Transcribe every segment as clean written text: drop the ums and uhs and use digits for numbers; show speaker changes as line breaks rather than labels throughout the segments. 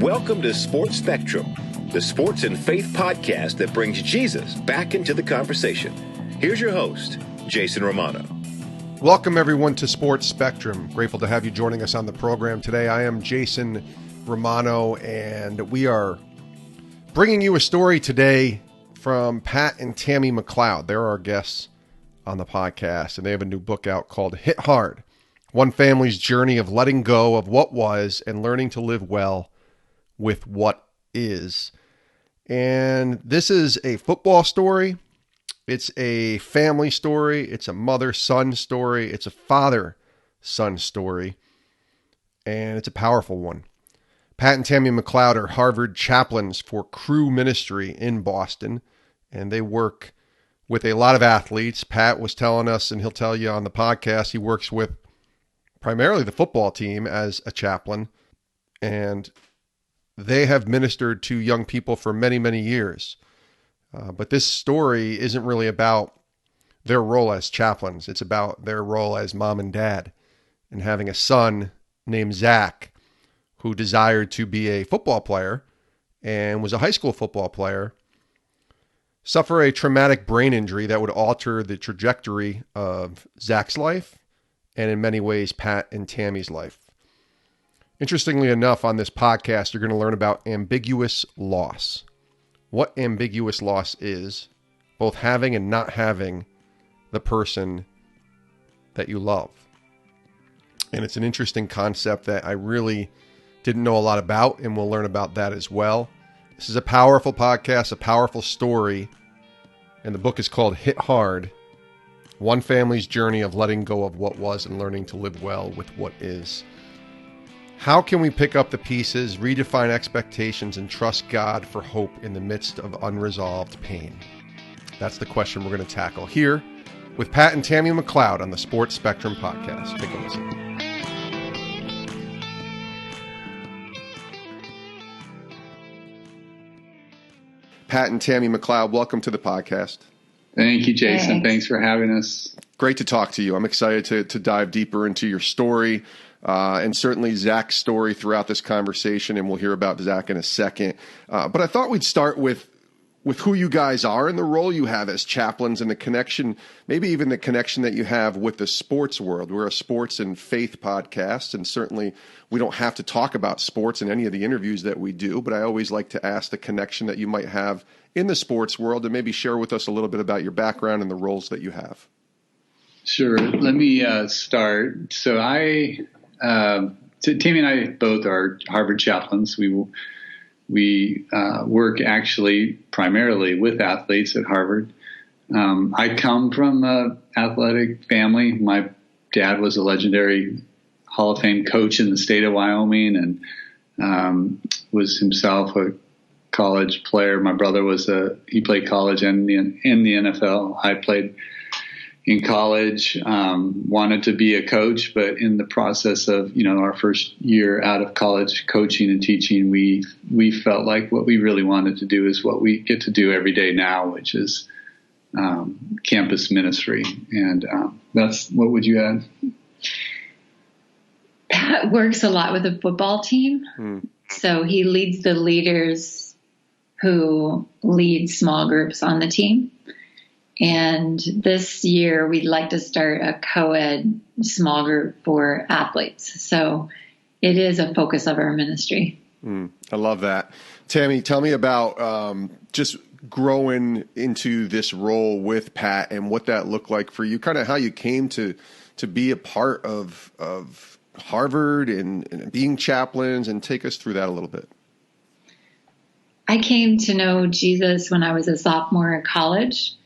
Welcome to Sports Spectrum, the sports and faith podcast that brings Jesus back into the conversation. Here's your host, Jason Romano.
Welcome, everyone, to Sports Spectrum. Grateful to have you joining us on the program today. I am Jason Romano, and we are bringing you a story today from Pat and Tammy McLeod. They're our guests on the podcast, and they have a new book out called Hit Hard, One Family's Journey of Letting Go of What Was and Learning to Live Well with What Is. And this is a football story. It's a family story. It's a mother-son story. It's a father-son story. And it's a powerful one. Pat and Tammy McLeod are Harvard chaplains for Cru Ministry in Boston, and they work with a lot of athletes. Pat was telling us, and he'll tell you on the podcast, he works with primarily the football team as a chaplain, and they have ministered to young people for many, many years. But this story isn't really about their role as chaplains. It's about their role as mom and dad and having a son named Zacks who desired to be a football player and was a high school football player, suffer a traumatic brain injury that would alter the trajectory of Zacks' life and in many ways Pat and Tammy's life. Interestingly enough, on this podcast, you're going to learn about ambiguous loss. What ambiguous loss is, both having and not having the person that you love. And it's an interesting concept that I really didn't know a lot about, and we'll learn about that as well. This is a powerful podcast, a powerful story, and the book is called Hit Hard, One Family's Journey of Letting Go of What Was and Learning to Live Well with What Is. How can we pick up the pieces, redefine expectations, and trust God for hope in the midst of unresolved pain? That's the question we're going to tackle here with Pat and Tammy McLeod on the Sports Spectrum podcast. Take a listen. Pat and Tammy McLeod, welcome to the podcast.
Thank you, Jason. Thanks for having us.
Great to talk to you. I'm excited to dive deeper into your story. And certainly Zacks' story throughout this conversation, and we'll hear about Zacks in a second. But I thought we'd start with who you guys are and the role you have as chaplains and the connection, maybe even the connection that you have with the sports world. We're a sports and faith podcast, and certainly we don't have to talk about sports in any of the interviews that we do, but I always like to ask the connection that you might have in the sports world and maybe share with us a little bit about your background and the roles that you have.
Sure. Let me start. So Tammy and I both are Harvard chaplains. We work actually primarily with athletes at Harvard. I come from an athletic family. My dad was a legendary Hall of Fame coach in the state of Wyoming and was himself a college player. My brother he played college and in the NFL. I played in college, wanted to be a coach, but in the process of, our first year out of college coaching and teaching, we felt like what we really wanted to do is what we get to do every day now, which is campus ministry. And what would you add?
Pat works a lot with the football team. So he leads the leaders who lead small groups on the team. And this year, we'd like to start a co-ed small group for athletes. So it is a focus of our ministry.
I love that. Tammy, tell me about just growing into this role with Pat and what that looked like for you, kind of how you came to be a part of Harvard and being chaplains, and take us through that a little bit.
I came to know Jesus when I was a sophomore in college.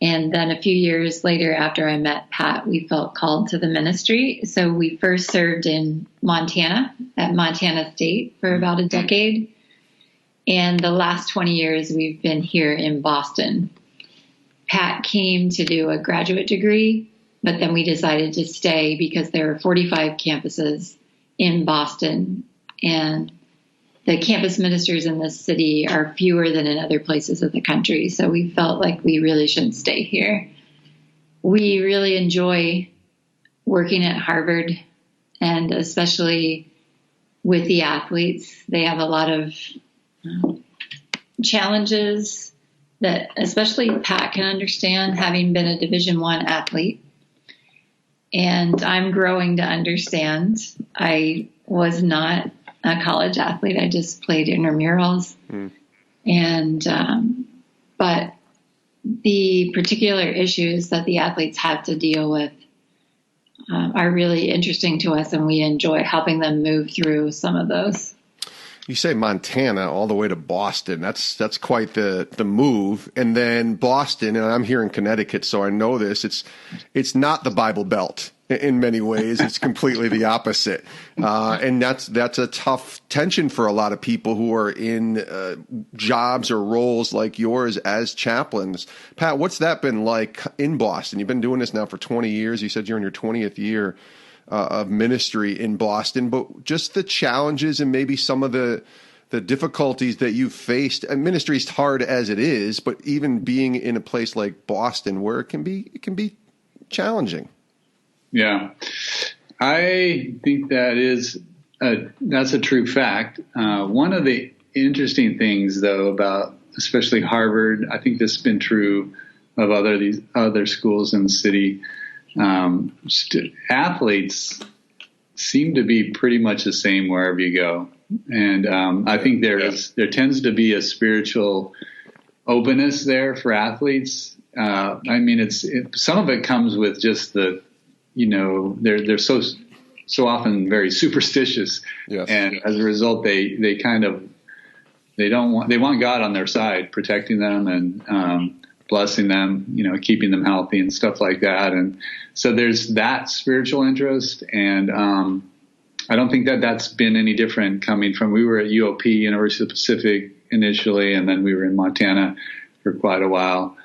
And then a few years later, after I met Pat, we felt called to the ministry. So we first served in Montana, at Montana State, for about a decade. And the last 20 years, we've been here in Boston. Pat came to do a graduate degree, but then we decided to stay because there are 45 campuses in Boston. And the campus ministers in this city are fewer than in other places of the country. So we felt like we really should stay here. We really enjoy working at Harvard, and especially with the athletes. They have a lot of challenges that especially Pat can understand, having been a Division I athlete. And I'm growing to understand. I was not a college athlete. I just played intramurals. And, but the particular issues that the athletes have to deal with are really interesting to us, and we enjoy helping them move through some of those.
You say Montana all the way to Boston. That's quite the move. And then Boston, and I'm here in Connecticut, so I know this. It's not the Bible Belt in many ways. It's completely the opposite. And that's a tough tension for a lot of people who are in jobs or roles like yours as chaplains. Pat, what's that been like in Boston? You've been doing this now for 20 years. You said you're in your 20th year of ministry in Boston, but just the challenges and maybe some of the difficulties that you've faced. And ministry is hard as it is, but even being in a place like Boston where it can be challenging.
Yeah, I think that's a true fact. One of the interesting things, though, about especially Harvard, I think this has been true of these other schools in the city. Athletes seem to be pretty much the same wherever you go, and I think there tends to be a spiritual openness there for athletes. I mean, some of it comes with just they're so often very superstitious, and as a result, they want God on their side, protecting them and blessing them, keeping them healthy and stuff like that. And so there's that spiritual interest. And I don't think that's been any different coming from, we were at UOP, University of the Pacific initially, and then we were in Montana for quite a while.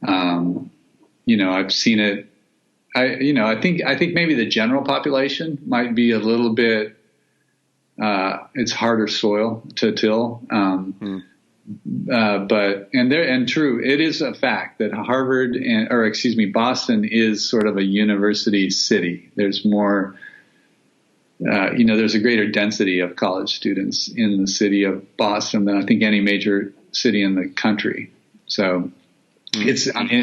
I've seen it. I think maybe the general population might be a little bit, it's harder soil to till. True, it is a fact that Boston is sort of a university city. There's more, there's a greater density of college students in the city of Boston than I think any major city in the country. So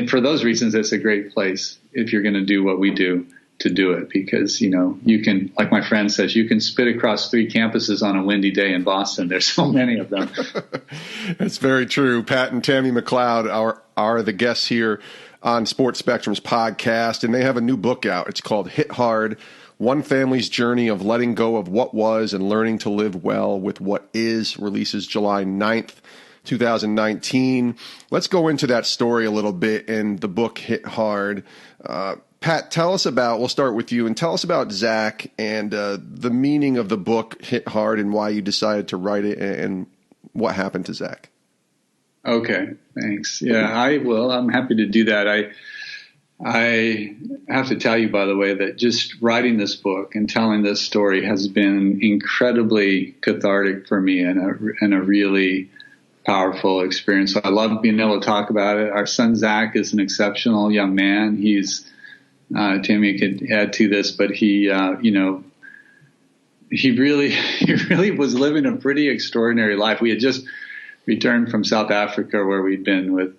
for those reasons, it's a great place if you're going to do what we do to do it, because, you can, like my friend says, you can spit across 3 campuses on a windy day in Boston. There's so many of them.
That's very true. Pat and Tammy McLeod are the guests here on Sports Spectrum's podcast, and they have a new book out. It's called Hit Hard: One Family's Journey of Letting Go of What Was and Learning to Live Well with What Is. Releases July 9th. 2019. Let's go into that story a little bit in the book Hit Hard. Pat, we'll start with you, and tell us about Zack and the meaning of the book Hit Hard and why you decided to write it and what happened to Zack.
Okay, thanks. Yeah, I will. I'm happy to do that. I have to tell you, by the way, that just writing this book and telling this story has been incredibly cathartic for me and a really powerful experience. So I love being able to talk about it. Our son Zack is an exceptional young man. He's Tammy could add to this, but he really was living a pretty extraordinary life. We had just returned from South Africa, where we'd been with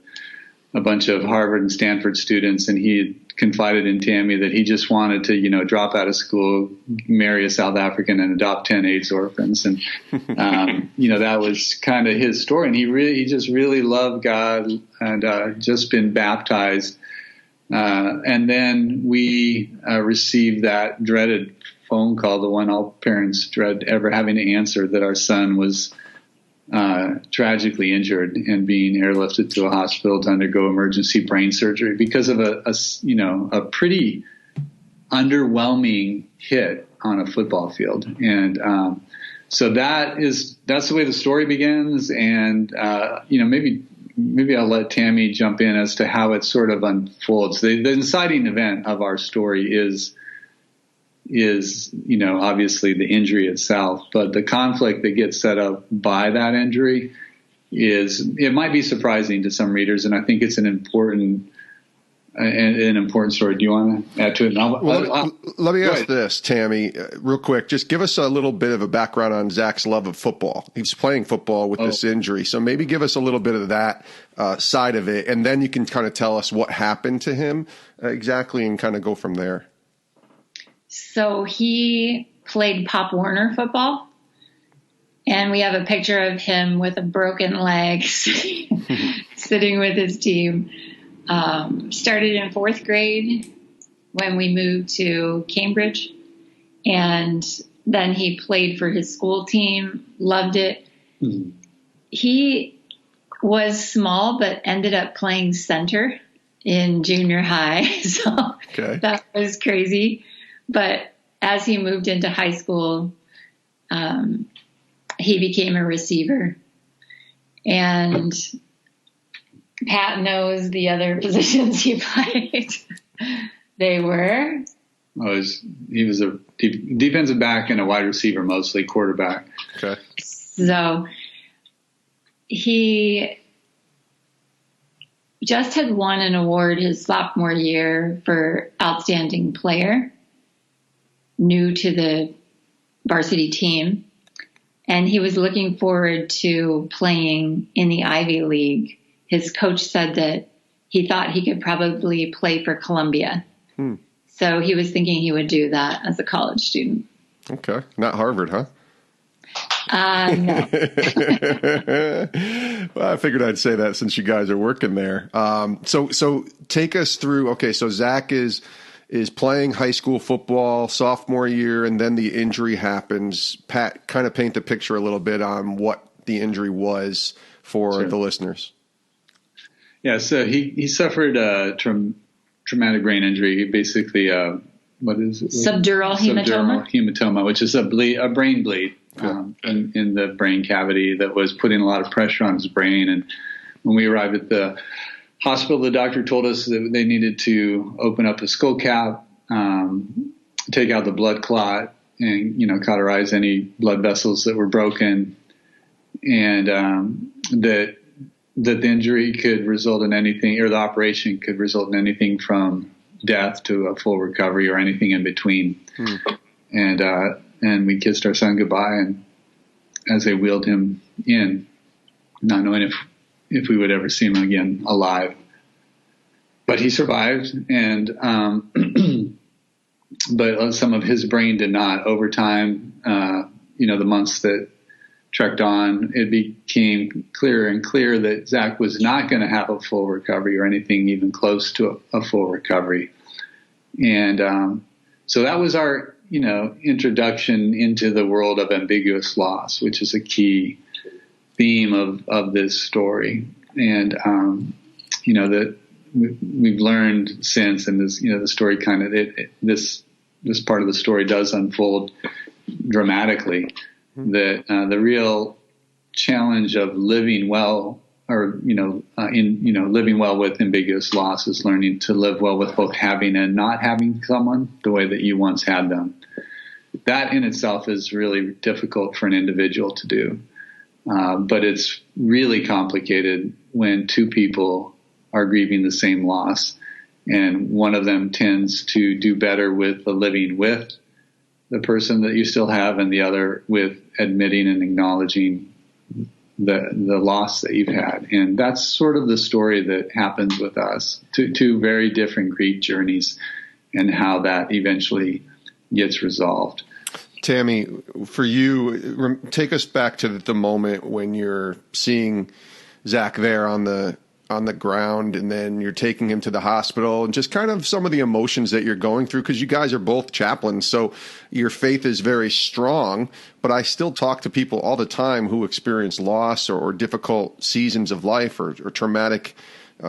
a bunch of Harvard and Stanford students, and he had confided in Tammy that he just wanted to, drop out of school, marry a South African, and adopt 10 AIDS orphans. And, that was kind of his story. And he just really loved God and just been baptized. And then we received that dreaded phone call, the one all parents dread ever having to answer, that our son was tragically injured and being airlifted to a hospital to undergo emergency brain surgery because of a pretty underwhelming hit on a football field. And so that's the way the story begins. And maybe I'll let Tammy jump in as to how it sort of unfolds. The inciting event of our story is obviously the injury itself, but the conflict that gets set up by that injury it might be surprising to some readers. And I think it's an important an important story. Do you want to add to it?
Let me ask this, Tammy, real quick. Just give us a little bit of a background on Zach's love of football. He was playing football with this injury, so maybe give us a little bit of that side of it, and then you can kind of tell us what happened to him exactly and kind of go from there.
So he played Pop Warner football, and we have a picture of him with a broken leg sitting with his team. Started in 4th grade when we moved to Cambridge, and then he played for his school team, loved it. Mm-hmm. He was small, but ended up playing center in junior high. So that was crazy. But as he moved into high school, he became a receiver. And Pat knows the other positions he played. They were?
He was a defensive back and a wide receiver, mostly quarterback.
Okay.
So he just had won an award his sophomore year for outstanding player, new to the varsity team. And he was looking forward to playing in the Ivy League. His coach said that he thought he could probably play for Columbia. So he was thinking he would do that as a college student.
Okay. Not Harvard, huh?
No.
Well, I figured I'd say that since you guys are working there. So take us through. Okay, so Zach is playing high school football sophomore year, and then the injury happens. Pat, kind of paint the picture a little bit on what the injury was for the listeners.
Yeah, so he suffered a traumatic brain injury. Basically, what is it?
Subdural
hematoma, which is a brain bleed in the brain cavity that was putting a lot of pressure on his brain. And when we arrived at the hospital, the doctor told us that they needed to open up a skull cap, take out the blood clot, and cauterize any blood vessels that were broken, and that the injury could result in anything, or the operation could result in anything from death to a full recovery or anything in between. And we kissed our son goodbye, and as they wheeled him in, not knowing if we would ever see him again alive. But he survived, and but some of his brain did not. Over time, the months that trekked on, it became clearer and clearer that Zach was not going to have a full recovery or anything even close to a full recovery. And so that was our, introduction into the world of ambiguous loss, which is a key theme of this story. And, that we've learned since, and this, the story kind of, this part of the story does unfold dramatically. That the real challenge of living well, or living well with ambiguous loss, is learning to live well with both having and not having someone the way that you once had them. That in itself is really difficult for an individual to do, but it's really complicated when two people are grieving the same loss, and one of them tends to do better with the living with the person that you still have, and the other with admitting and acknowledging the loss that you've had. And that's sort of the story that happens with us, two very different grief journeys, and how that eventually gets resolved.
Tammy, for you, take us back to the moment when you're seeing Zach there on the ground, and then you're taking him to the hospital, and just kind of some of the emotions that you're going through, because you guys are both chaplains, so your faith is very strong. But I still talk to people all the time who experience loss or difficult seasons of life or traumatic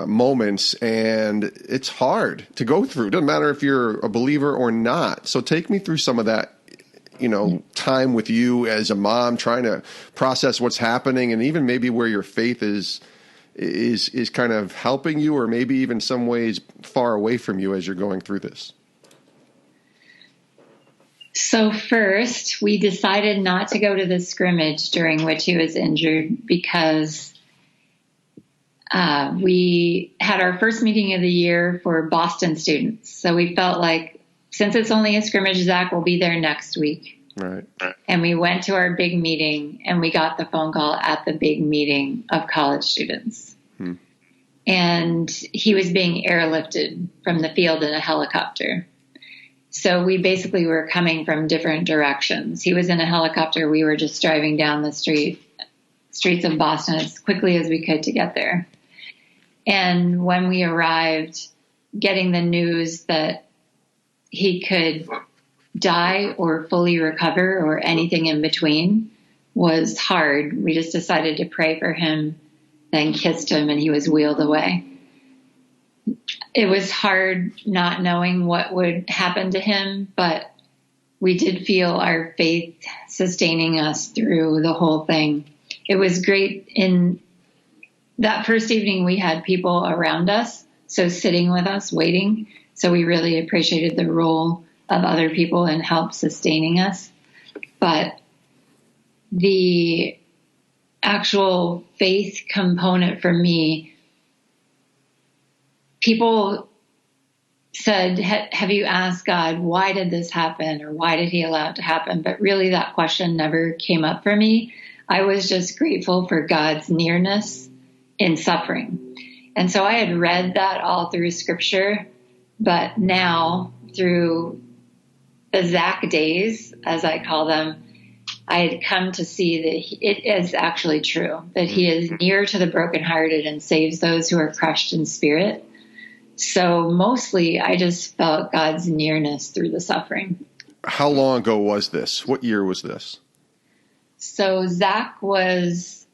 moments, and it's hard to go through. It doesn't matter if you're a believer or not. So take me through some of that, time with you as a mom, trying to process what's happening, and even maybe where your faith is kind of helping you, or maybe even some ways far away from you as you're going through this.
So first, we decided not to go to the scrimmage during which he was injured, because we had our first meeting of the year for Boston students. So we felt like, since it's only a scrimmage, Zach will be there next week.
Right.
And we went to our big meeting, and we got the phone call at the big meeting of college students. And he was being airlifted from the field in a helicopter. So we basically were coming from different directions. He was in a helicopter. We were just driving down the streets of Boston as quickly as we could to get there. And when we arrived, getting the news that he could die or fully recover or anything in between was hard. We just decided to pray for him, then kissed him, and he was wheeled away. It was hard not knowing what would happen to him, but we did feel our faith sustaining us through the whole thing. It was great. In that first evening, we had people around us, so sitting with us, waiting. So we really appreciated the role of other people in help sustaining us. But the actual faith component for me, people said, have you asked God, why did this happen? Or why did he allow it to happen? But really that question never came up for me. I was just grateful for God's nearness in suffering. And so I had read that all through scripture, but now through the Zack days, as I call them, I had come to see that it is actually true, that he is near to the brokenhearted and saves those who are crushed in spirit. So mostly I just felt God's nearness through the suffering.
How long ago was this? What year was this?
So Zack was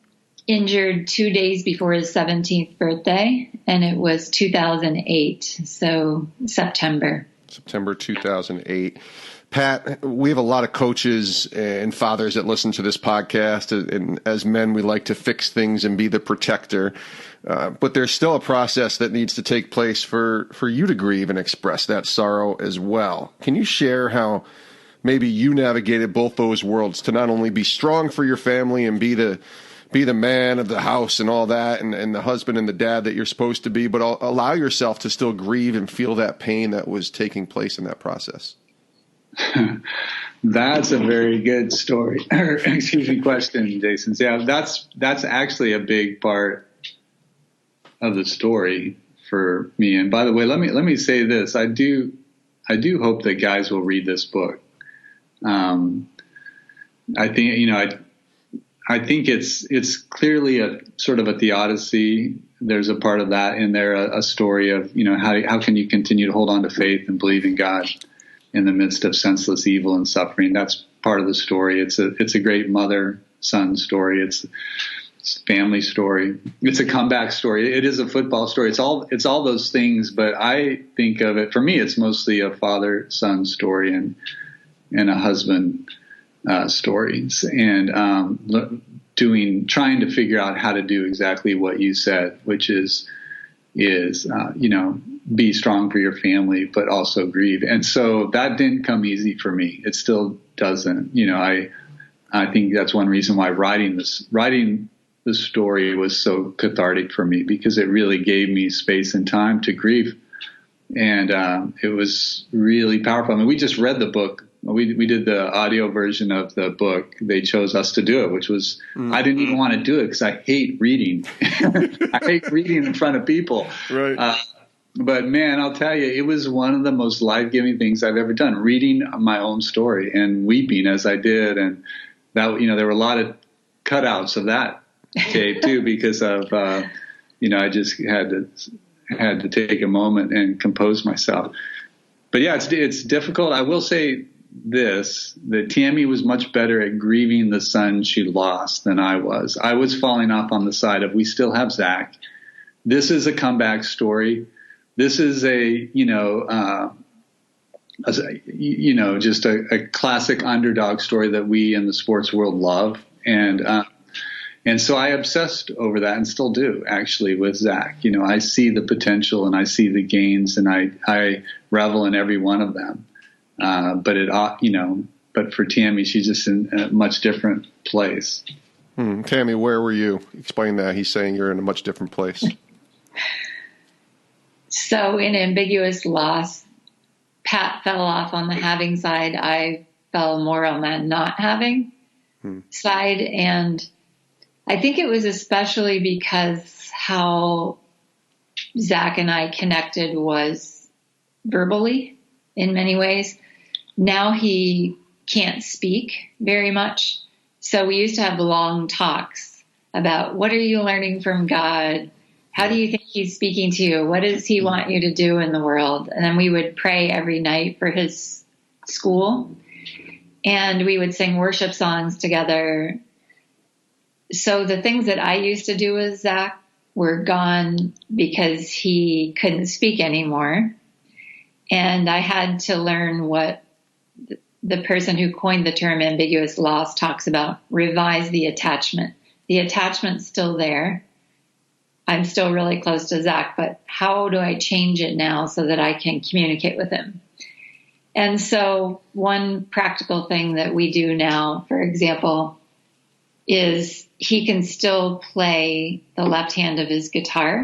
injured 2 days before his 17th birthday, and it was 2008, so September
2008. Pat, we have a lot of coaches and fathers that listen to this podcast, and as men, we like to fix things and be the protector. But there's still a process that needs to take place for you to grieve and express that sorrow as well. Can you share how maybe you navigated both those worlds to not only be strong for your family and be the man of the house and all that, and the husband and the dad that you're supposed to be, but allow yourself to still grieve and feel that pain that was taking place in that process?
That's a very good story. Question, Jason. Yeah, that's actually a big part of the story for me. And by the way, let me say this. I do hope that guys will read this book. I think, I think it's clearly a sort of a theodicy. There's a part of that in there, a story of, how can you continue to hold on to faith and believe in God in the midst of senseless evil and suffering. That's part of the story. It's a great mother-son story. It's a family story. It's a comeback story. It is a football story. It's all those things, but I think of it, for me, it's mostly a father-son story and a husband stories, and trying to figure out how to do exactly what you said, which is be strong for your family, but also grieve. And so that didn't come easy for me. It still doesn't. I think that's one reason why writing the story was so cathartic for me, because it really gave me space and time to grieve. And it was really powerful. I mean, we just read the book. We did the audio version of the book. They chose us to do it, which was, I didn't even want to do it because I hate reading. I hate reading in front of people.
Right.
But man, I'll tell you, it was one of the most life-giving things I've ever done, reading my own story and weeping as I did. And that, there were a lot of cutouts of that tape too, because of, I just had to take a moment and compose myself. But yeah, it's difficult. I will say this, that Tammy was much better at grieving the son she lost than I was. I was falling off on the side of, we still have Zack. This is a comeback story. This is just a classic underdog story that we in the sports world love. And so I obsessed over that, and still do, actually, with Zack. I see the potential and I see the gains, and I revel in every one of them. But for Tammy, she's just in a much different place.
Tammy, where were you? Explain that. He's saying you're in a much different place.
So in Ambiguous Loss, Pat fell off on the having side. I fell more on that not having side. And I think it was especially because how Zach and I connected was verbally in many ways. Now he can't speak very much. So we used to have long talks about, what are you learning from God? How do you think he's speaking to you? What does he want you to do in the world? And then we would pray every night for his school, and we would sing worship songs together. So the things that I used to do with Zach were gone because he couldn't speak anymore. And I had to learn what the person who coined the term ambiguous loss talks about: revise the attachment. The attachment's still there. I'm still really close to Zach, but how do I change it now so that I can communicate with him? And so one practical thing that we do now, for example, is he can still play the left hand of his guitar.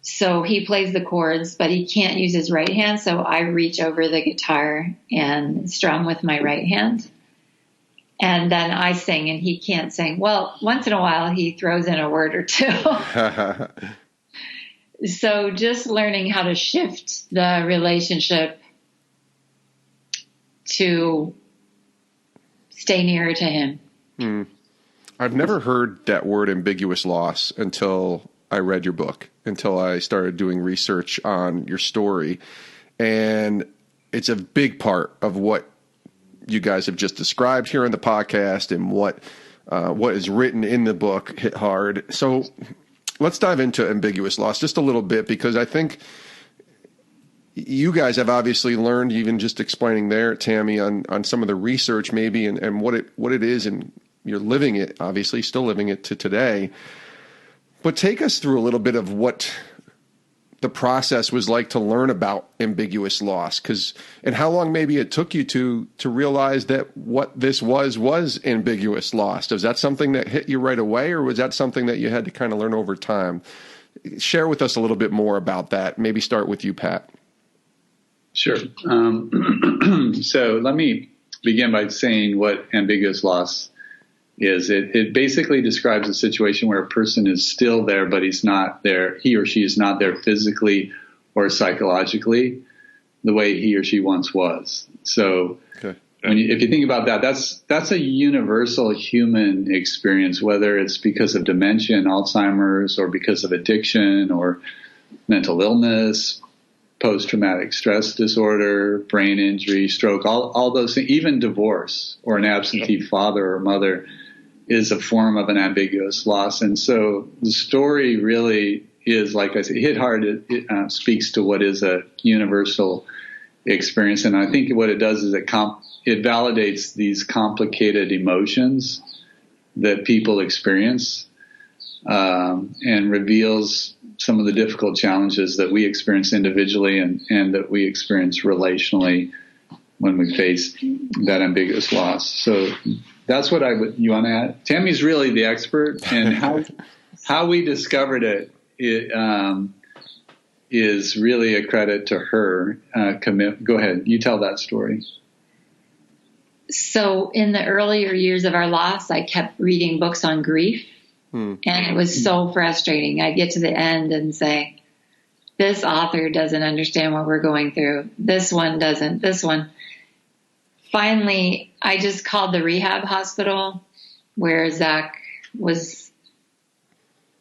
So he plays the chords, but he can't use his right hand. So I reach over the guitar and strum with my right hand. And then I sing, and he can't sing. Well, once in a while he throws in a word or two. So just learning how to shift the relationship to stay nearer to him.
I've never heard that word ambiguous loss until I read your book, until I started doing research on your story. And it's a big part of what you guys have just described here in the podcast, and what is written in the book hit hard. So let's dive into ambiguous loss just a little bit, because I think you guys have obviously learned, even just explaining there, Tammy, on some of the research maybe, and what it is, and you're living it, obviously still living it to today. But take us through a little bit of what the process was like to learn about ambiguous loss, and how long maybe it took you to realize that what this was ambiguous loss. Was that something that hit you right away, or was that something that you had to kind of learn over time? Share with us a little bit more about that. Maybe start with you, Pat.
Sure. So let me begin by saying what ambiguous loss is. It basically describes a situation where a person is still there, but he's not there. He or she is not there physically or psychologically the way he or she once was. So if you think about that, that's a universal human experience, whether it's because of dementia and Alzheimer's, or because of addiction or mental illness, post-traumatic stress disorder, brain injury, stroke, all those things, even divorce or an absentee father or mother is a form of an ambiguous loss. And so the story really is, like I said, hit hard. It speaks to what is a universal experience. And I think what it does is it validates these complicated emotions that people experience, and reveals some of the difficult challenges that we experience individually and that we experience relationally when we face that ambiguous loss. So that's what you want to add. Tammy's really the expert, and how we discovered it is really a credit to her. Go ahead. You tell that story.
So in the earlier years of our loss, I kept reading books on grief, and it was so frustrating. I'd get to the end and say, this author doesn't understand what we're going through. This one doesn't. This one. Finally, I just called the rehab hospital where Zach was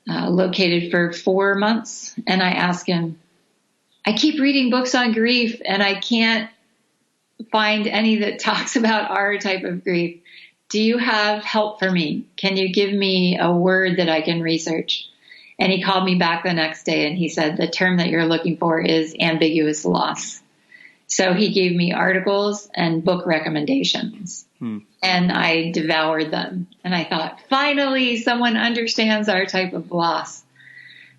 located for 4 months. And I asked him, I keep reading books on grief and I can't find any that talks about our type of grief. Do you have help for me? Can you give me a word that I can research? And he called me back the next day and he said, the term that you're looking for is ambiguous loss. So he gave me articles and book recommendations, and I devoured them. And I thought, finally, someone understands our type of loss.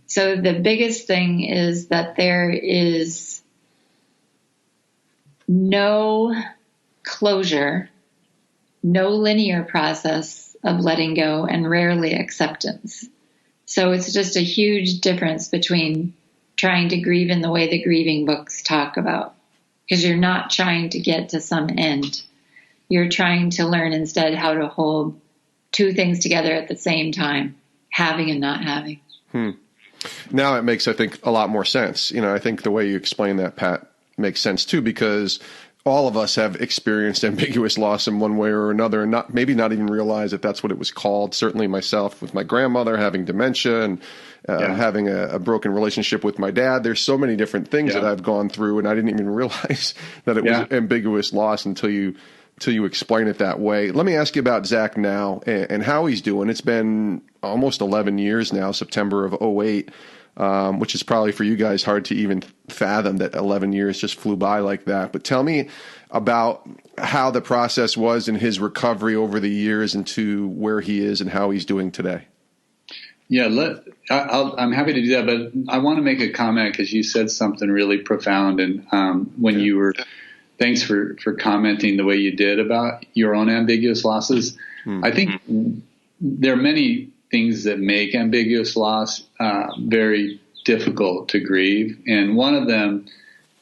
So the biggest thing is that there is no closure, no linear process of letting go, and rarely acceptance. So it's just a huge difference between trying to grieve in the way the grieving books talk about, because you're not trying to get to some end. You're trying to learn instead how to hold two things together at the same time, having and not having.
Now it makes, I think, a lot more sense. I think the way you explain that, Pat, makes sense too, because all of us have experienced ambiguous loss in one way or another, and maybe not even realize that that's what it was called. Certainly myself, with my grandmother having dementia and having a broken relationship with my dad. There's so many different things that I've gone through, and I didn't even realize that it was ambiguous loss until you explain it that way. Let me ask you about Zach now and how he's doing. It's been almost 11 years now, September of 2008, which is probably for you guys hard to even fathom that 11 years just flew by like that. But tell me about how the process was in his recovery over the years and to where he is and how he's doing today.
Yeah, I'm happy to do that, but I want to make a comment because you said something really profound. And when you were, thanks for commenting the way you did about your own ambiguous losses. I think there are many things that make ambiguous loss very difficult to grieve. And one of them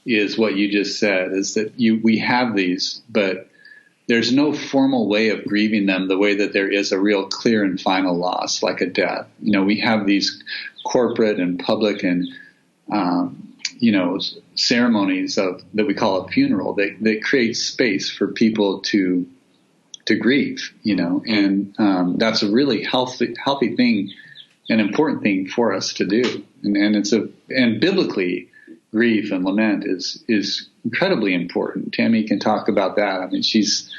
is what you just said, is that we have these, but there's no formal way of grieving them the way that there is a real clear and final loss, like a death. We have these corporate and public and, ceremonies that we call a funeral. They create space for people to grieve, and that's a really healthy thing, an important thing for us to do. And biblically, grief and lament is incredibly important. Tammy can talk about that. I mean, she's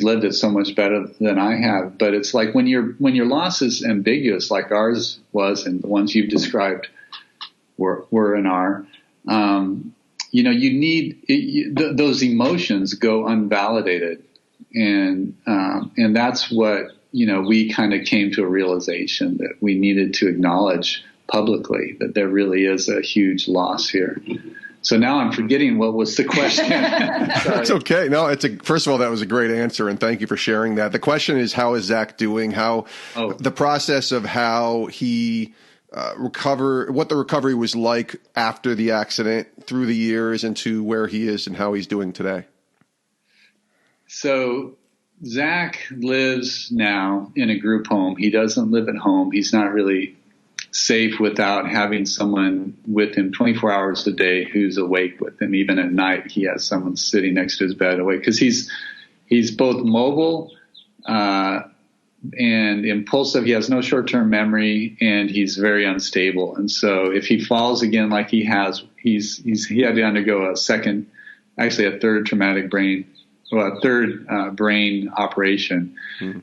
lived it so much better than I have. But it's like when your loss is ambiguous, like ours was, and the ones you've described were and are. You need those emotions go unvalidated, and that's what we kind of came to a realization that we needed to acknowledge publicly that there really is a huge loss here. So now I'm forgetting what was the question.
It's okay. No, first of all, that was a great answer, and thank you for sharing that. The question is, how is Zach doing? The process of how he what the recovery was like after the accident, through the years, into where he is and how he's doing today.
So Zach lives now in a group home. He doesn't live at home. He's not really safe without having someone with him 24 hours a day who's awake with him. Even at night, he has someone sitting next to his bed awake, because he's both mobile and impulsive. He has no short-term memory, and he's very unstable. And so if he falls again, like he has, he had to undergo a third traumatic brain operation,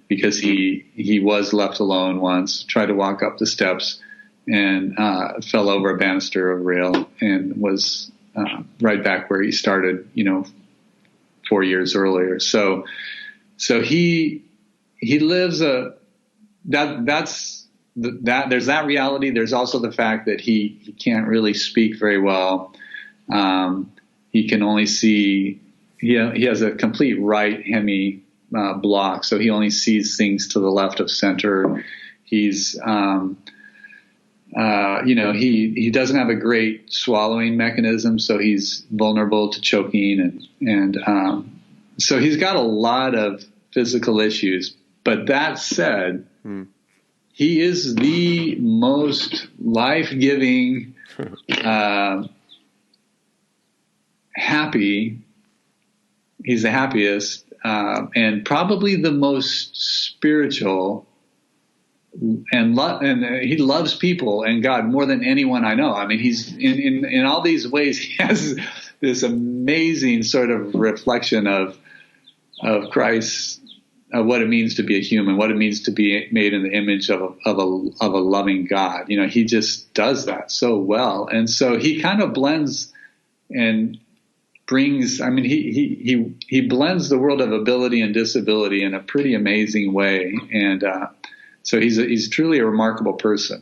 because he was left alone once, tried to walk up the steps and fell over a banister of rail and was right back where he started, 4 years earlier. So he lives there's that reality. There's also the fact that he can't really speak very well. He can only see, he has a complete right hemi block, so he only sees things to the left of center. He's he doesn't have a great swallowing mechanism, so he's vulnerable to choking, and so he's got a lot of physical issues. But that said, he is the most life-giving, happy. He's the happiest, and probably the most spiritual. And he loves people and God more than anyone I know. I mean, he's in all these ways. He has this amazing sort of reflection of Christ, of what it means to be a human, what it means to be made in the image of a loving God. He just does that so well, and so he kind of blends and brings. I mean, he blends the world of ability and disability in a pretty amazing way, and so he's truly a remarkable person.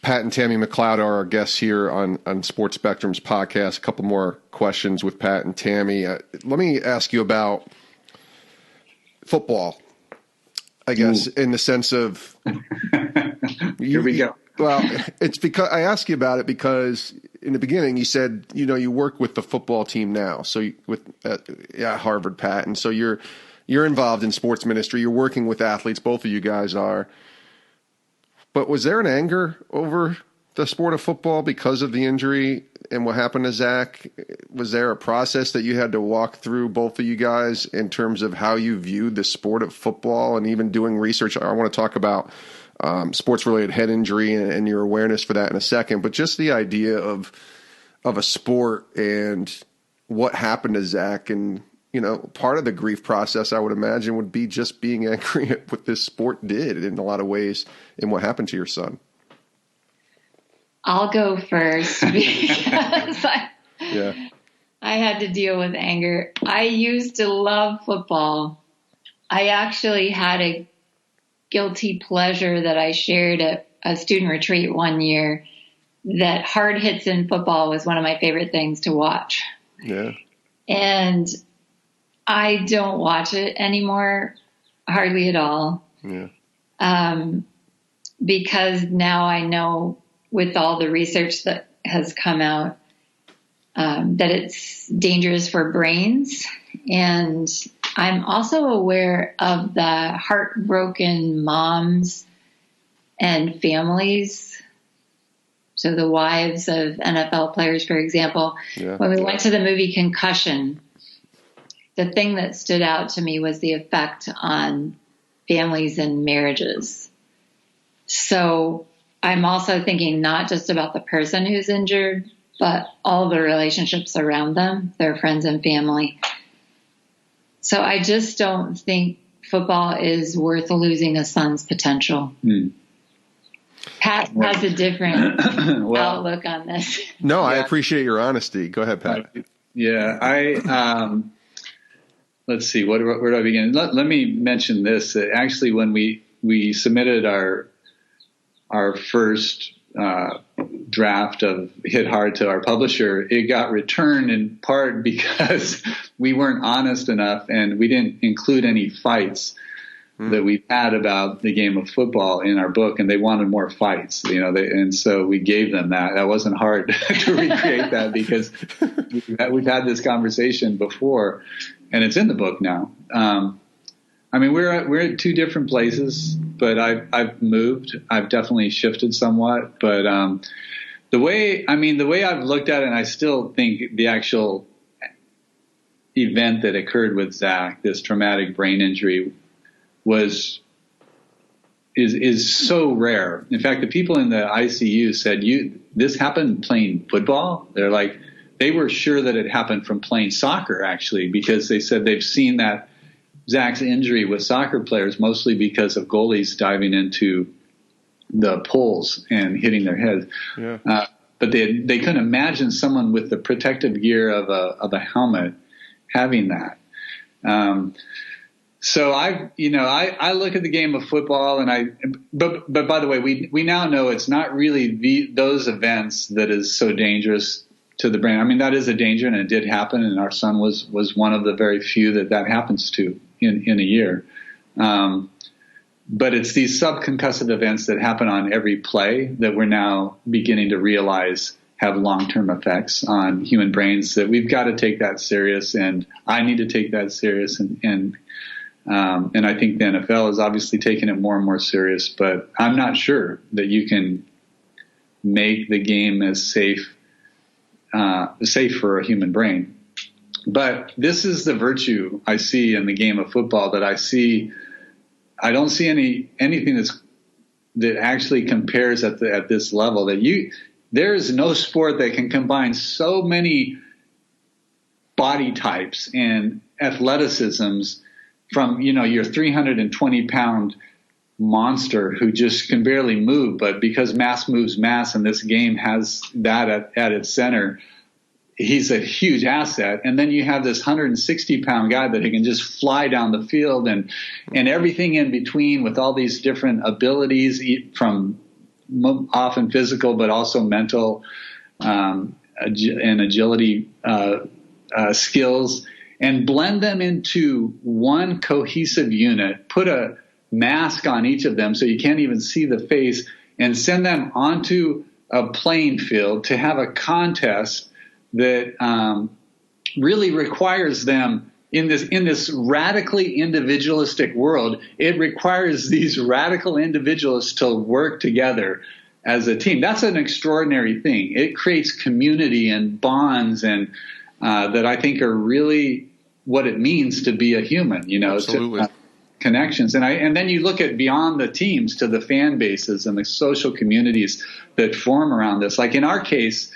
Pat and Tammy McLeod are our guests here on Sports Spectrum's podcast. A couple more questions with Pat and Tammy. Let me ask you about football, I guess, in the sense of,
Here we go.
Well, it's because I asked you about it because in the beginning you said, you work with the football team now. So at Harvard, Pat. And so you're involved in sports ministry. You're working with athletes. Both of you guys are. But was there an anger over the sport of football because of the injury and what happened to Zach? Was there a process that you had to walk through, both of you guys, in terms of how you viewed the sport of football and even doing research? I want to talk about sports-related head injury and your awareness for that in a second, but just the idea of a sport and what happened to Zach. And, part of the grief process, I would imagine, would be just being angry at what this sport did in a lot of ways and what happened to your son.
I'll go first because I had to deal with anger. I used to love football. I actually had a guilty pleasure that I shared at a student retreat one year, that hard hits in football was one of my favorite things to watch.
Yeah.
And I don't watch it anymore, hardly at all.
Yeah.
Because now I know, with all the research that has come out, that it's dangerous for brains. And I'm also aware of the heartbroken moms and families. So the wives of NFL players, for example, when we went to the movie Concussion, the thing that stood out to me was the effect on families and marriages. So I'm also thinking not just about the person who's injured, but all the relationships around them, their friends and family. So I just don't think football is worth losing a son's potential. Pat has a different outlook on this.
No, I appreciate your honesty. Go ahead, Pat.
Let's see, where do I begin? Let me mention this. Actually, when we submitted our first draft of Hit Hard to our publisher, it got returned in part because we weren't honest enough and we didn't include any fights that we've had about the game of football in our book, and they wanted more fights, and so we gave them that. That wasn't hard to recreate that because we've had this conversation before, and it's in the book now. We're at two different places, but I've moved. I've definitely shifted somewhat, but the way I've looked at it, and I still think the actual event that occurred with Zach, this traumatic brain injury, is so rare. In fact, the people in the ICU said, this happened playing football? They're like, they were sure that it happened from playing soccer, actually, because they said they've seen that Zach's injury with soccer players mostly because of goalies diving into the poles and hitting their heads. Yeah. But they couldn't imagine someone with the protective gear of a helmet having that. So I look at the game of football, but by the way, we now know it's not really those events that is so dangerous to the brain. That is a danger, and it did happen, and our son was one of the very few that happens to in a year. But it's these subconcussive events that happen on every play that we're now beginning to realize have long-term effects on human brains, that we've got to take that serious, and I need to take that serious, and I think the NFL is obviously taking it more and more serious, but I'm not sure that you can make the game as safe for a human brain. But this is the virtue I see in the game of football that I see. I don't see anything that actually compares at this level. There is no sport that can combine so many body types and athleticisms from, your 320-pound monster who just can barely move, but because mass moves mass and this game has that at its center, he's a huge asset. And then you have this 160-pound guy that he can just fly down the field and everything in between with all these different abilities from often physical, but also mental and agility skills, and blend them into one cohesive unit, put a mask on each of them so you can't even see the face, and send them onto a playing field to have a contest that really requires them in this radically individualistic world. It requires these radical individualists to work together as a team. That's an extraordinary thing. It creates community and bonds, and that I think are really what it means to be a human.
Absolutely.
Connections. And then you look at beyond the teams to the fan bases and the social communities that form around this. Like in our case,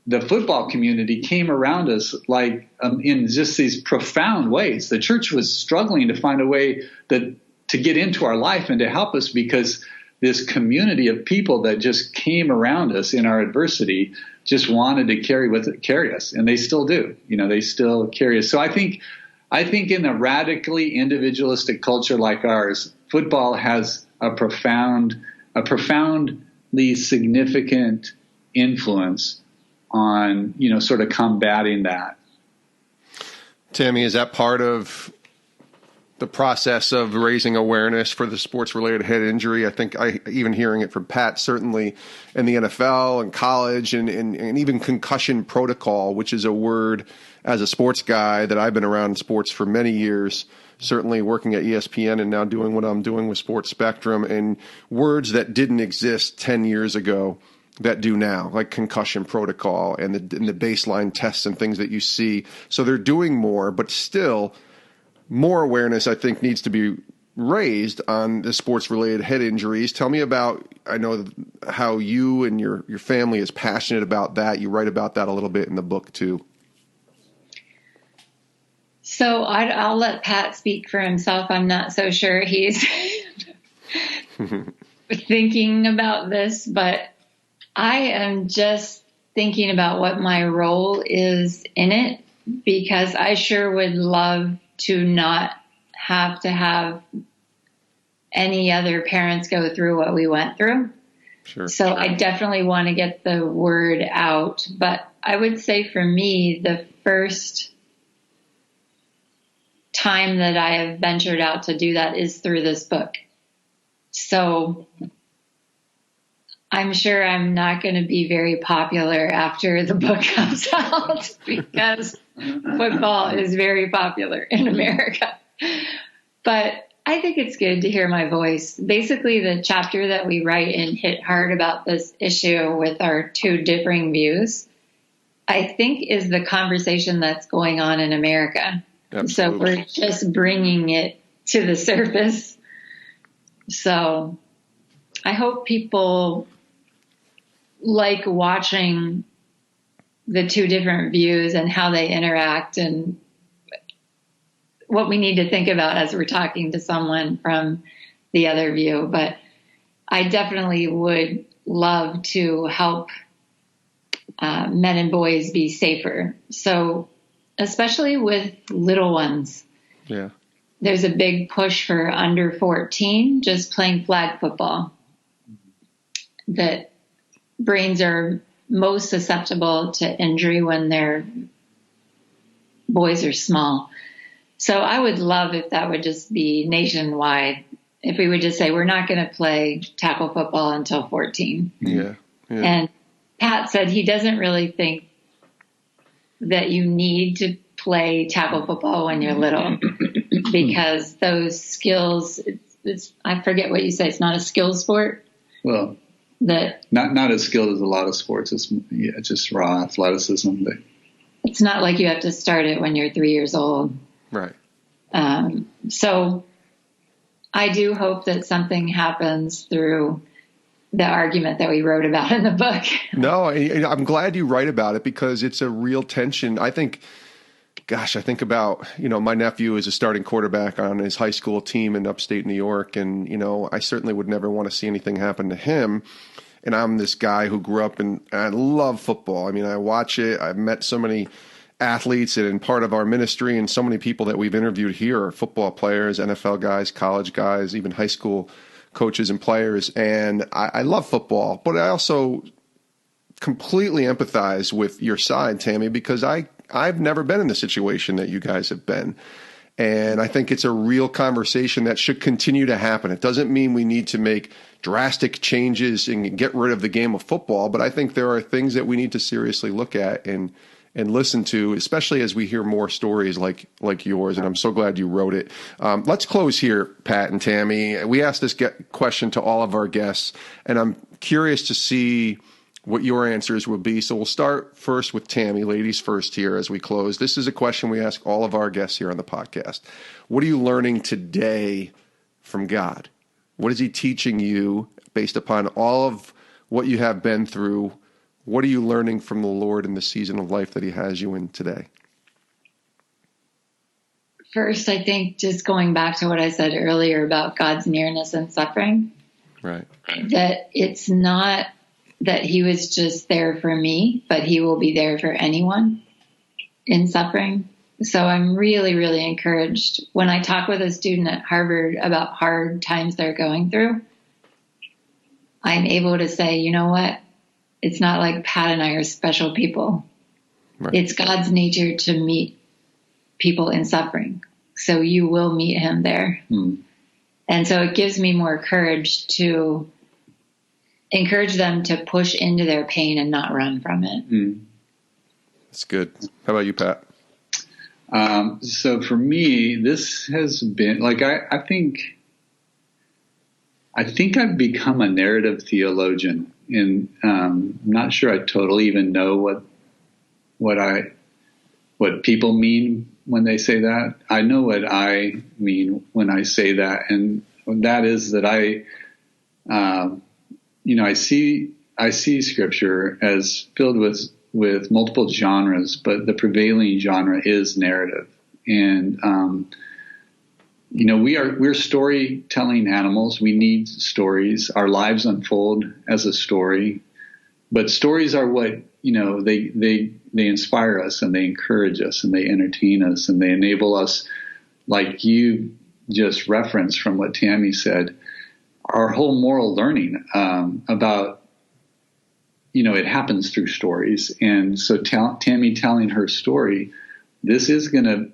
the football community came around us in just these profound ways. The church was struggling to find a way to get into our life and to help us, because this community of people that just came around us in our adversity just wanted to carry us, and they still do. They still carry us. So I think in a radically individualistic culture like ours, football has a profoundly significant influence on, sort of combating that.
Tammy, is that part of the process of raising awareness for the sports-related head injury? I think even hearing it from Pat, certainly in the NFL and college and even concussion protocol, which is a word as a sports guy that I've been around sports for many years, certainly working at ESPN and now doing what I'm doing with Sports Spectrum, and words that didn't exist 10 years ago that do now, like concussion protocol and the baseline tests and things that you see. So they're doing more, but still more awareness, I think, needs to be raised on the sports-related head injuries. Tell me about, I know how you and your family is passionate about that. You write about that a little bit in the book too.
So I'll let Pat speak for himself. I'm not so sure he's thinking about this, but I am just thinking about what my role is in it, because I sure would love to not have to have any other parents go through what we went through.
Sure.
So I definitely want to get the word out. But I would say for me, the first time that I have ventured out to do that is through this book. So I'm sure I'm not going to be very popular after the book comes out, because football is very popular in America. But I think it's good to hear my voice. Basically, the chapter that we write in Hit Hard about this issue with our two differing views, I think is the conversation that's going on in America.
Absolutely.
So we're just bringing it to the surface. So I hope people like watching the two different views and how they interact and what we need to think about as we're talking to someone from the other view. But I definitely would love to help men and boys be safer. So especially with little ones.
Yeah.
There's a big push for under 14 just playing flag football. That brains are most susceptible to injury when their boys are small. So I would love if that would just be nationwide. If we would just say, we're not going to play tackle football until 14.
Yeah.
And Pat said he doesn't really think that you need to play tackle football when you're little, because those skills, I forget what you say, it's not a skill sport.
Well,
that
not as skilled as a lot of sports. It's just raw athleticism.
It's not like you have to start it when you're 3 years old.
Right.
So I do hope that something happens through the argument that we wrote about in the book.
No, I'm glad you write about it, because it's a real tension. I think about, my nephew is a starting quarterback on his high school team in upstate New York. And, I certainly would never want to see anything happen to him. And I'm this guy who grew up and I love football. I mean, I watch it. I've met so many athletes, and part of our ministry and so many people that we've interviewed here are football players, NFL guys, college guys, even high school coaches and players. And I love football, but I also completely empathize with your side, Tammy, because I've never been in the situation that you guys have been. And I think it's a real conversation that should continue to happen. It doesn't mean we need to make drastic changes and get rid of the game of football, but I think there are things that we need to seriously look at and listen to, especially as we hear more stories like yours. And I'm so glad you wrote it. Let's close here, Pat and Tammy. We asked this question to all of our guests, and I'm curious to see what your answers will be. So we'll start first with Tammy, ladies first here as we close. This is a question we ask all of our guests here on the podcast. What are you learning today from God? What is he teaching you based upon all of what you have been through? What are you learning from the Lord in the season of life that he has you in today?
First, I think just going back to what I said earlier about God's nearness and suffering,
right?
That it's not that he was just there for me, but he will be there for anyone in suffering. So I'm really, really encouraged when I talk with a student at Harvard about hard times they're going through. I'm able to say, you know what? It's not like Pat and I are special people. Right. It's God's nature to meet people in suffering. So you will meet him there. And so it gives me more courage to encourage them to push into their pain and not run from it.
That's good. How about you, Pat?
So for me, this has been like, I think I've become a narrative theologian, and I'm not sure I totally even know what people mean when they say that. I know what I mean when I say that, and that is that I see Scripture as filled with multiple genres, but the prevailing genre is narrative. And we're storytelling animals. We need stories. Our lives unfold as a story, but stories are what they inspire us, and they encourage us, and they entertain us, and they enable us, like you just referenced from what Tammy said, our whole moral learning about, it happens through stories. And so Tammy telling her story, this is going to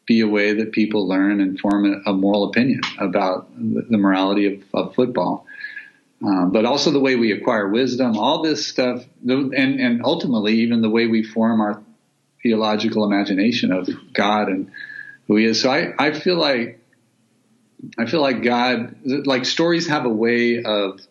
be a way that people learn and form a moral opinion about the morality of football. But also the way we acquire wisdom, all this stuff, and ultimately even the way we form our theological imagination of God and who he is. So I feel like God, like stories have a way of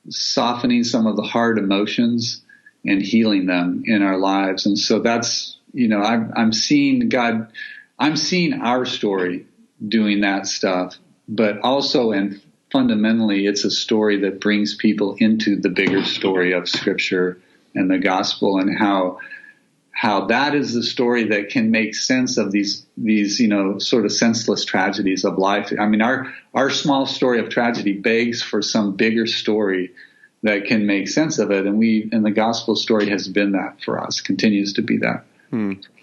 softening some of the hard emotions and healing them in our lives. And so that's, I'm seeing God, I'm seeing our story doing that stuff, but also, and fundamentally, it's a story that brings people into the bigger story of Scripture and the gospel, and how that is the story that can make sense of these sort of senseless tragedies of life. I mean, our small story of tragedy begs for some bigger story that can make sense of it. And the gospel story has been that for us, continues to be that.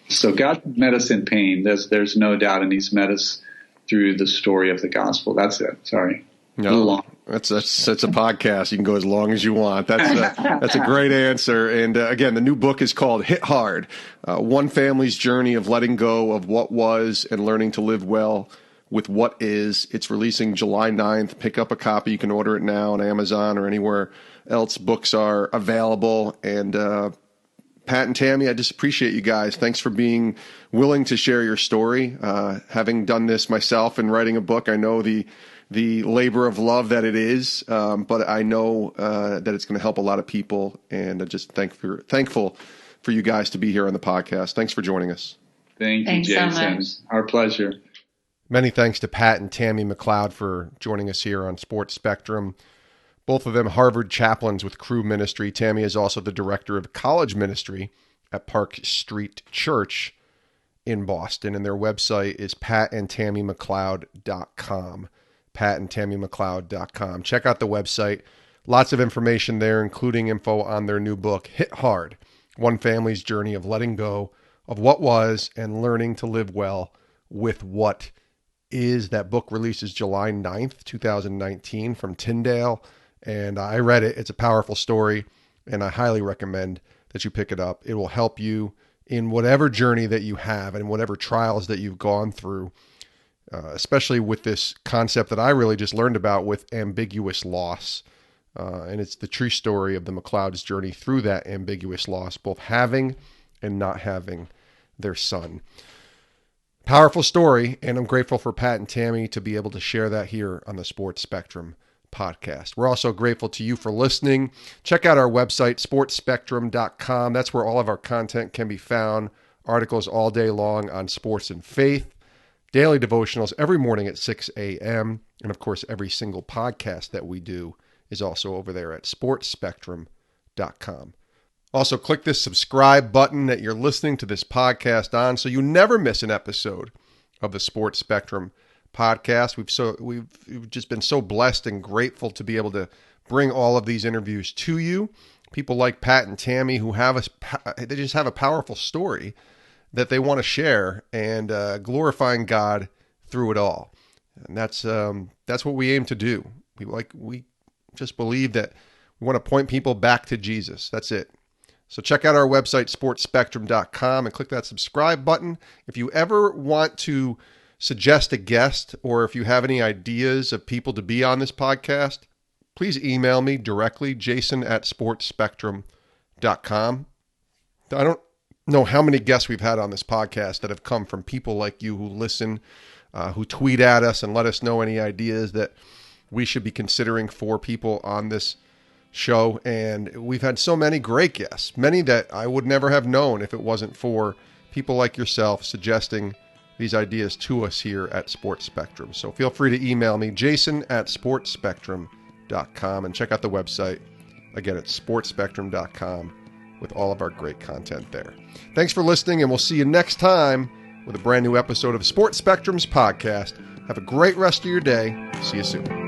So God met us in pain. There's no doubt, and he's met us through the story of the gospel. That's it. Sorry.
No, that's a podcast. You can go as long as you want. That's a great answer. And again, the new book is called Hit Hard, One Family's Journey of Letting Go of What Was and Learning to Live Well with What Is. It's releasing July 9th. Pick up a copy. You can order it now on Amazon or anywhere else books are available. And Pat and Tammy, I just appreciate you guys. Thanks for being willing to share your story. Having done this myself and writing a book, I know the labor of love that it is, but I know that it's going to help a lot of people, and I'm just thankful for you guys to be here on the podcast. Thanks for joining us.
Thank you, Jason. So much. Our pleasure.
Many thanks to Pat and Tammy McLeod for joining us here on Sports Spectrum. Both of them Harvard chaplains with Cru Ministry. Tammy is also the director of college ministry at Park Street Church in Boston, and their website is patandtammymcleod.com. patandtammymcleod.com. Check out the website. Lots of information there, including info on their new book, Hit Hard, One Family's Journey of Letting Go of What Was and Learning to Live Well with What Is. That book releases July 9th, 2019 from Tyndale, and I read it. It's a powerful story, and I highly recommend that you pick it up. It will help you in whatever journey that you have and whatever trials that you've gone through, especially with this concept that I really just learned about with ambiguous loss. And it's the true story of the McLeods' journey through that ambiguous loss, both having and not having their son. Powerful story, and I'm grateful for Pat and Tammy to be able to share that here on the Sports Spectrum podcast. We're also grateful to you for listening. Check out our website, sportspectrum.com. That's where all of our content can be found. Articles all day long on sports and faith, daily devotionals every morning at 6 a.m. And of course, every single podcast that we do is also over there at sportspectrum.com. Also, click this subscribe button that you're listening to this podcast on so you never miss an episode of the Sports Spectrum podcast. We've just been so blessed and grateful to be able to bring all of these interviews to you. People like Pat and Tammy who they just have a powerful story that they want to share, and glorifying God through it all. And that's what we aim to do. We just believe that we want to point people back to Jesus. That's it. So check out our website, sportspectrum.com, and click that subscribe button. If you ever want to suggest a guest, or if you have any ideas of people to be on this podcast, please email me directly, jason@sportspectrum.com. I don't know how many guests we've had on this podcast that have come from people like you who listen, who tweet at us and let us know any ideas that we should be considering for people on this show. And we've had so many great guests, many that I would never have known if it wasn't for people like yourself suggesting these ideas to us here at Sports Spectrum. So feel free to email me, jason@sportspectrum.com, and check out the website again at sportspectrum.com with all of our great content there. Thanks for listening, and we'll see you next time with a brand new episode of Sports Spectrum's podcast. Have a great rest of your day. See you soon.